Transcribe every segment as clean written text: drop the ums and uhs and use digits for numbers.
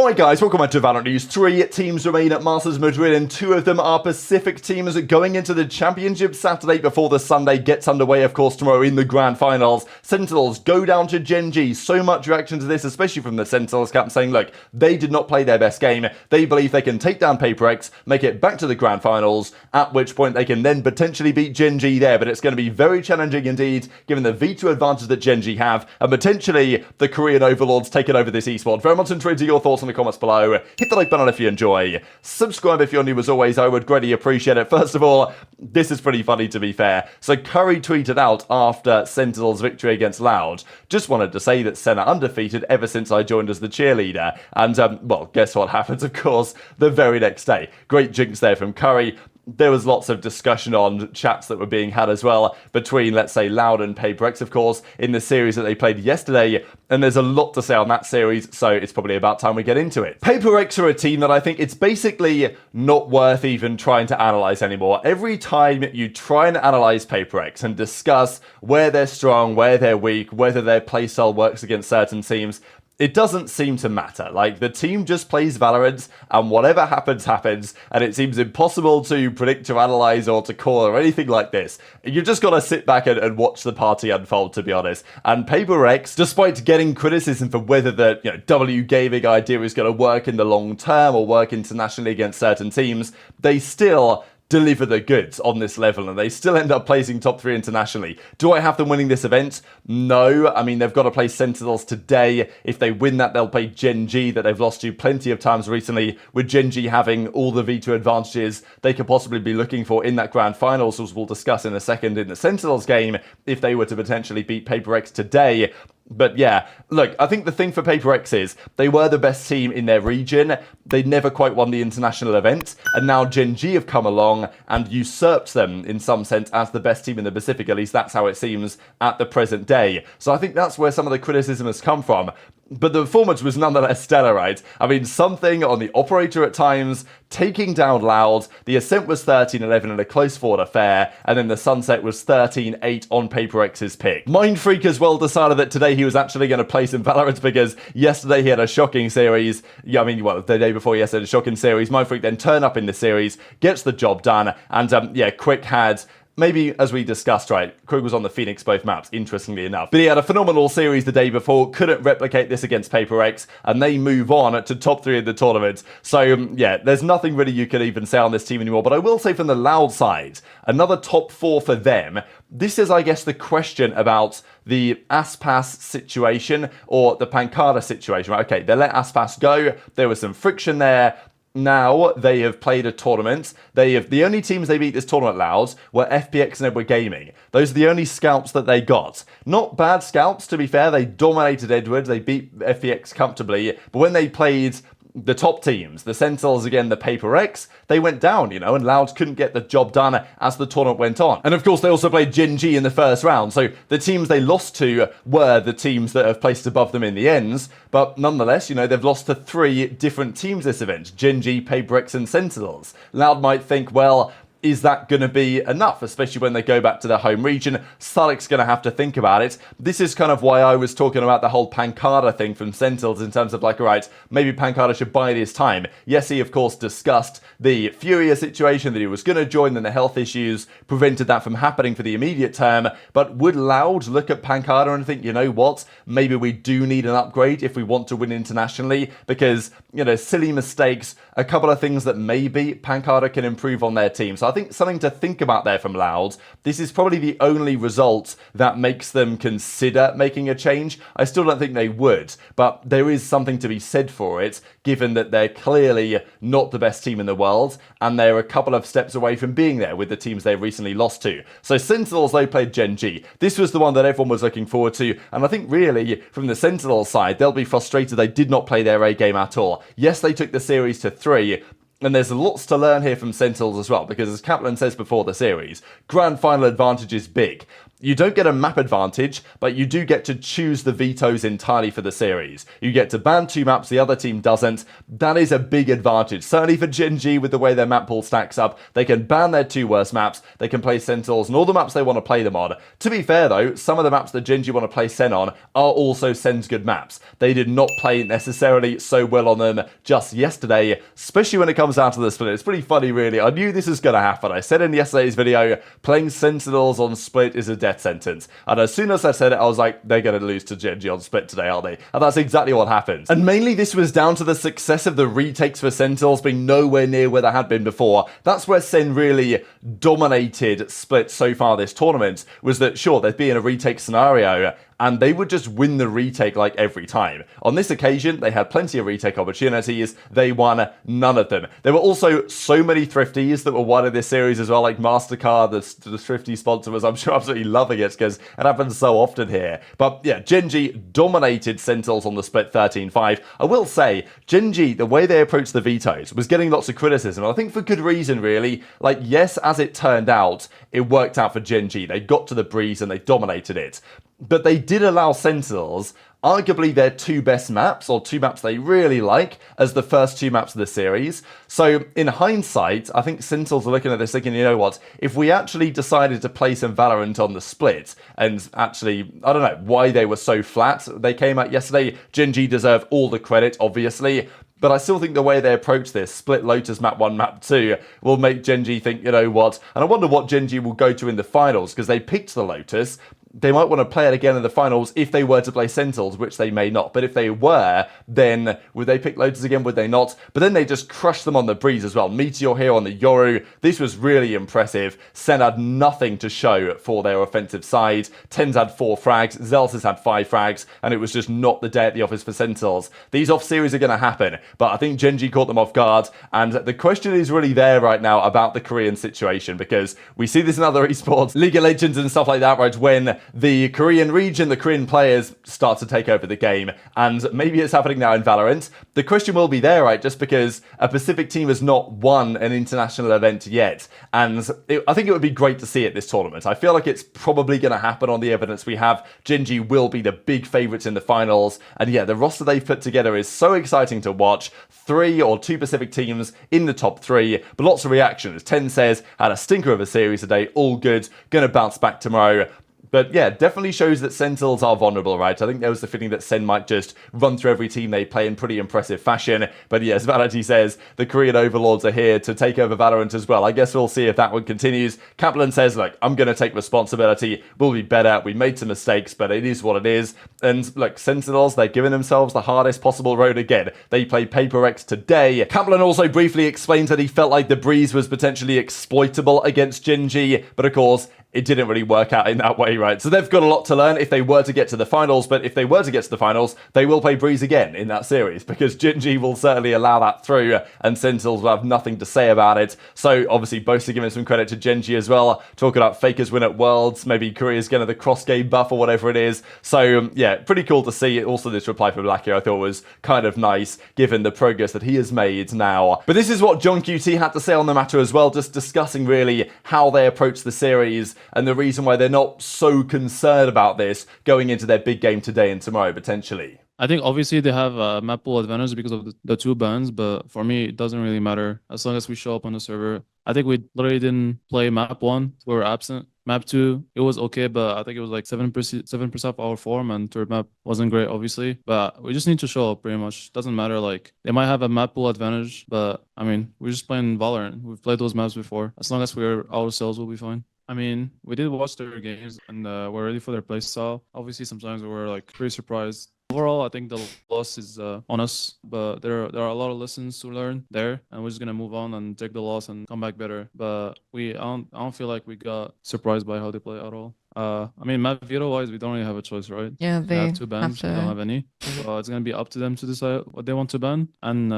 Alright guys, welcome back to VALORANT News. 3 teams remain at Masters Madrid and 2 of them are Pacific teams going into the Championship Saturday before the Sunday gets underway, of course, tomorrow in the Grand Finals. Sentinels go down to Gen.G. So much reaction to this, especially from the Sentinels camp, saying, look, they did not play their best game. They believe they can take down Paper X, make it back to the Grand Finals, at which point they can then potentially beat Gen.G there, but it's going to be very challenging indeed, given the V2 advantage that Gen.G have, and potentially the Korean overlords taking over this esport. Very much intrigued to your thoughts in the comments below. Hit the like button if you enjoy. Subscribe if you're new as always. I would greatly appreciate it. First of all, this is pretty funny to be fair. So Curry tweeted out after Sentinel's victory against Loud, just wanted to say that Sen are undefeated ever since I joined as the cheerleader. And, well, guess what happens, of course, the very next day. Great jinx there from Curry. There was lots of discussion on chats that were being had as well between, let's say, Loud and Paper X, of course, in the series that they played yesterday. And there's a lot to say on that series, so it's probably about time we get into it. Paper X are a team that I think it's basically not worth even trying to analyze anymore. Every time you try and analyze Paper X and discuss where they're strong, where they're weak, whether their playstyle works against certain teams, it doesn't seem to matter. Like, the team just plays Valorant, and whatever happens, happens, and it seems impossible to predict, to analyze, or to call, or anything like this. You've just got to sit back and watch the party unfold, to be honest. And Paper X, despite getting criticism for whether the W gaming idea is going to work in the long term, or work internationally against certain teams, they still deliver the goods on this level, and they still end up placing top 3 internationally. Do I have them winning this event? No. I mean, they've got to play Sentinels today. If they win that, they'll play Gen.G that they've lost to plenty of times recently, with Gen.G having all the V2 advantages they could possibly be looking for in that Grand Finals, as we'll discuss in a second in the Sentinels game, if they were to potentially beat Paper X today. But yeah, look, I think the thing for Paper X is they were the best team in their region. They never quite won the international event, and now Gen.G have come along and usurped them in some sense as the best team in the Pacific. At least that's how it seems at the present day. So I think that's where some of the criticism has come from. But the performance was nonetheless stellar, right? I mean, something on the operator at times, taking down Loud. The Ascent was 13-11 in a close fought affair, and then the Sunset was 13-8 on Paper X's pick. Mindfreak as well decided that today he was actually going to play some Valorant, because yesterday he had a shocking series. Yeah, I mean, well, the day before yesterday, a shocking series. Mindfreak then turned up in the series, gets the job done, and yeah, Quick had... maybe, as we discussed, right, Quick was on the Phoenix both maps, interestingly enough. But he had a phenomenal series the day before, couldn't replicate this against Paper X, and they move on to top 3 in the tournament. So, yeah, there's nothing really you could even say on this team anymore. But I will say from the Loud side, another top 4 for them. This is, I guess, the question about the Aspas situation, or the Pancada situation, right? Okay, they let Aspas go, there was some friction there. Now they have played a tournament. The only teams they beat this tournament, Loud, were FPX and Edward Gaming. Those are the only scalps that they got. Not bad scalps, to be fair. They dominated Edward. They beat FPX comfortably. But when they played the top teams, the Sentinels, again, the Paper X, they went down, and Loud couldn't get the job done as the tournament went on. And of course, they also played Gen.G in the first round, so the teams they lost to were the teams that have placed above them in the ends, but nonetheless, they've lost to 3 different teams this event: Gen.G, Paper X, and Sentinels. Loud might think, well, is that going to be enough, especially when they go back to their home region? Salik's going to have to think about it. This is kind of why I was talking about the whole Pancada thing from Sentinels, in terms of like, all right, maybe Pancada should bide his time. Yes, he of course discussed the Furia situation, that he was going to join, and the health issues prevented that from happening for the immediate term. But would Loud look at Pancada and think, you know what, maybe we do need an upgrade if we want to win internationally? Because, silly mistakes, a couple of things that maybe Pancada can improve on their team. So I think something to think about there from Loud. This is probably the only result that makes them consider making a change. I still don't think they would, but there is something to be said for it, given that they're clearly not the best team in the world, and they're a couple of steps away from being there with the teams they've recently lost to. So Sentinels, they played Gen.G. This was the one that everyone was looking forward to, and I think really, from the Sentinels side, they'll be frustrated they did not play their A game at all. Yes, they took the series to 3, and there's lots to learn here from Sentinels as well, because as Kaplan says before the series, Grand Final advantage is big. you don't get a map advantage, but you do get to choose the vetoes entirely for the series. You get to ban 2 maps, the other team doesn't. That is a big advantage. Certainly for Gen.G, with the way their map pool stacks up, they can ban their 2 worst maps, they can play Sentinels and all the maps they want to play them on. To be fair though, some of the maps that Gen.G want to play Sen on are also Sen's good maps. They did not play necessarily so well on them just yesterday, especially when it comes down to the split. It's pretty funny really. I knew this was going to happen. I said in yesterday's video, playing Sentinels on split is a death sentence. And as soon as I said it, I was like, they're going to lose to Gen.G on split today, aren't they? And that's exactly what happened. And mainly this was down to the success of the retakes for Sentinels being nowhere near where they had been before. That's where Sen really dominated split so far this tournament, was that sure, there'd be in a retake scenario, and they would just win the retake like every time. On this occasion, they had plenty of retake opportunities. They won none of them. There were also so many thrifties that were won in this series as well, like MasterCard, the thrifty sponsor was, I'm sure, absolutely loving it because it happens so often here. But yeah, Gen.G dominated Sentinels on the split 13-5. I will say, Gen.G, the way they approached the vetoes was getting lots of criticism. And I think for good reason, really. Like, yes, as it turned out, it worked out for Gen.G. They got to the breeze and they dominated it. But they did allow Sentinels, arguably their 2 best maps, or 2 maps they really like, as the first 2 maps of the series. So in hindsight, I think Sentinels are looking at this thinking, you know what, if we actually decided to play some Valorant on the split, and actually, I don't know why they were so flat, they came out yesterday, Gen.G deserve all the credit, obviously, but I still think the way they approach this, split Lotus map 1, map 2, will make Gen.G think, you know what, and I wonder what Gen.G will go to in the finals, because they picked the Lotus. They might want to play it again in the finals if they were to play Sentinels, which they may not. But if they were, then would they pick Lotus again? Would they not? But then they just crushed them on the breeze as well. Meteor here on the Yoru. This was really impressive. Sen had nothing to show for their offensive side. Tens had 4 frags. Zelsis had 5 frags. And it was just not the day at the office for Sentinels. These off series are going to happen. But I think Gen.G caught them off guard. And the question is really there right now about the Korean situation. Because we see this in other esports, League of Legends and stuff like that, right? When the Korean region, the Korean players start to take over the game, and maybe it's happening now in Valorant. The question will be there, right, just because a Pacific team has not won an international event yet, and I think it would be great to see it this tournament. I feel like it's probably going to happen on the evidence we have. Gen.G will be the big favourites in the finals, and yeah, the roster they've put together is so exciting to watch. 3 or 2 Pacific teams in the top 3, but lots of reactions. Ten says, had a stinker of a series today, all good, gonna bounce back tomorrow. But yeah, definitely shows that Sentinels are vulnerable, right? I think there was the feeling that Sen might just run through every team they play in pretty impressive fashion. But yes, Valorant says the Korean overlords are here to take over Valorant as well. I guess we'll see if that one continues. Kaplan says, look, I'm going to take responsibility. We'll be better. We made some mistakes, but it is what it is. And look, Sentinels, they're giving themselves the hardest possible road again. They play Paper X today. Kaplan also briefly explains that he felt like the breeze was potentially exploitable against Gen.G, but of course, it didn't really work out in that way, right? So they've got a lot to learn if they were to get to the finals, but if they were to get to the finals, they will play Breeze again in that series, because Gen.G will certainly allow that through, and Sentinels will have nothing to say about it. So obviously, Boaster giving some credit to Gen.G as well, talking about Fakers win at Worlds, maybe Korea's getting the cross-game buff or whatever it is. So yeah, pretty cool to see. Also, this reply from Black here I thought was kind of nice, given the progress that he has made now. But this is what John QT had to say on the matter as well, just discussing really how they approach the series, and the reason why they're not so concerned about this going into their big game today and tomorrow, potentially. I think obviously they have a map pool advantage because of the 2 bans, but for me, it doesn't really matter as long as we show up on the server. I think we literally didn't play map 1, we were absent. Map 2, it was okay, but I think it was like 7% of our form, and third map wasn't great, obviously. But we just need to show up pretty much. Doesn't matter, like, they might have a map pool advantage, but I mean, we're just playing Valorant. We've played those maps before. As long as we're ourselves, we'll be fine. I mean, we did watch their games, and we're ready for their playstyle. Obviously, sometimes we were like pretty surprised. Overall, I think the loss is on us, but there are a lot of lessons to learn there, and we're just gonna move on and take the loss and come back better. But I don't feel like we got surprised by how they play at all. I mean, map veto wise, we don't really have a choice, right? Yeah, they have 2 bans. We don't have any. So it's gonna be up to them to decide what they want to ban, and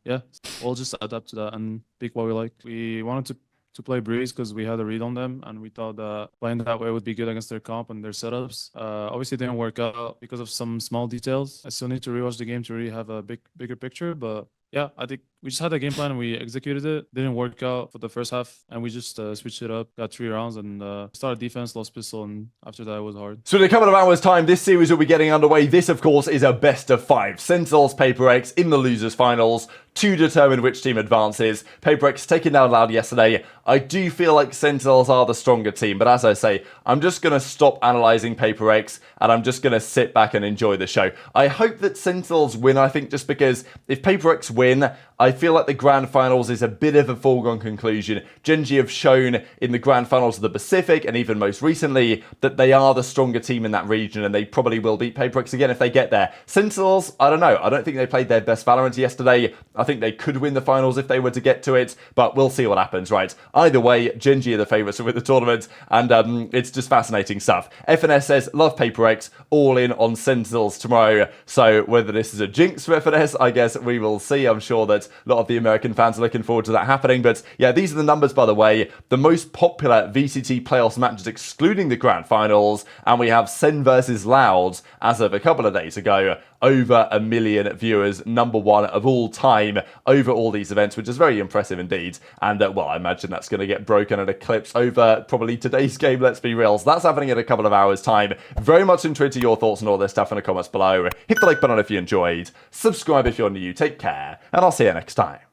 yeah, we'll just adapt to that and pick what we like. We wanted to play Breeze because we had a read on them, and we thought that playing that way would be good against their comp and their setups. Obviously, it didn't work out because of some small details. I still need to rewatch the game to really have a bigger picture, but yeah, I think we just had a game plan and we executed it. Didn't work out for the first half, and we just switched it up. Got 3 rounds and started defense, lost pistol, and after that it was hard. So in a couple of hours' time, this series will be getting underway. This, of course, is a best of 5. Sentinels, Paper X in the losers finals to determine which team advances. Paper X taken down Loud yesterday. I do feel like Sentinels are the stronger team, but as I say, I'm just going to stop analysing Paper X and I'm just going to sit back and enjoy the show. I hope that Sentinels win, I think, just because if Paper X win, I feel like the grand finals is a bit of a foregone conclusion. Gen.G have shown in the grand finals of the Pacific and even most recently that they are the stronger team in that region and they probably will beat Paper X again if they get there. Sentinels, I don't know. I don't think they played their best VALORANT yesterday. I think they could win the finals if they were to get to it, but we'll see what happens, right? Either way, Gen.G are the favourites to win the tournament, and it's just fascinating stuff. FNS says, love Paper X, all in on Sentinels tomorrow. So whether this is a jinx for FNS, I guess we will see. I'm sure that a lot of the American fans are looking forward to that happening, but yeah, these are the numbers, by the way. The most popular VCT playoffs matches excluding the grand finals, and we have Sen versus Loud as of a couple of days ago. Over 1 million viewers, #1 of all time over all these events, which is very impressive indeed. And well, I imagine that's going to get broken and eclipsed over probably today's game, let's be real. So that's happening in a couple of hours' time. Very much intrigued to your thoughts on all this stuff in the comments below. Hit the like button if you enjoyed, subscribe if you're new, take care, and I'll see you next time.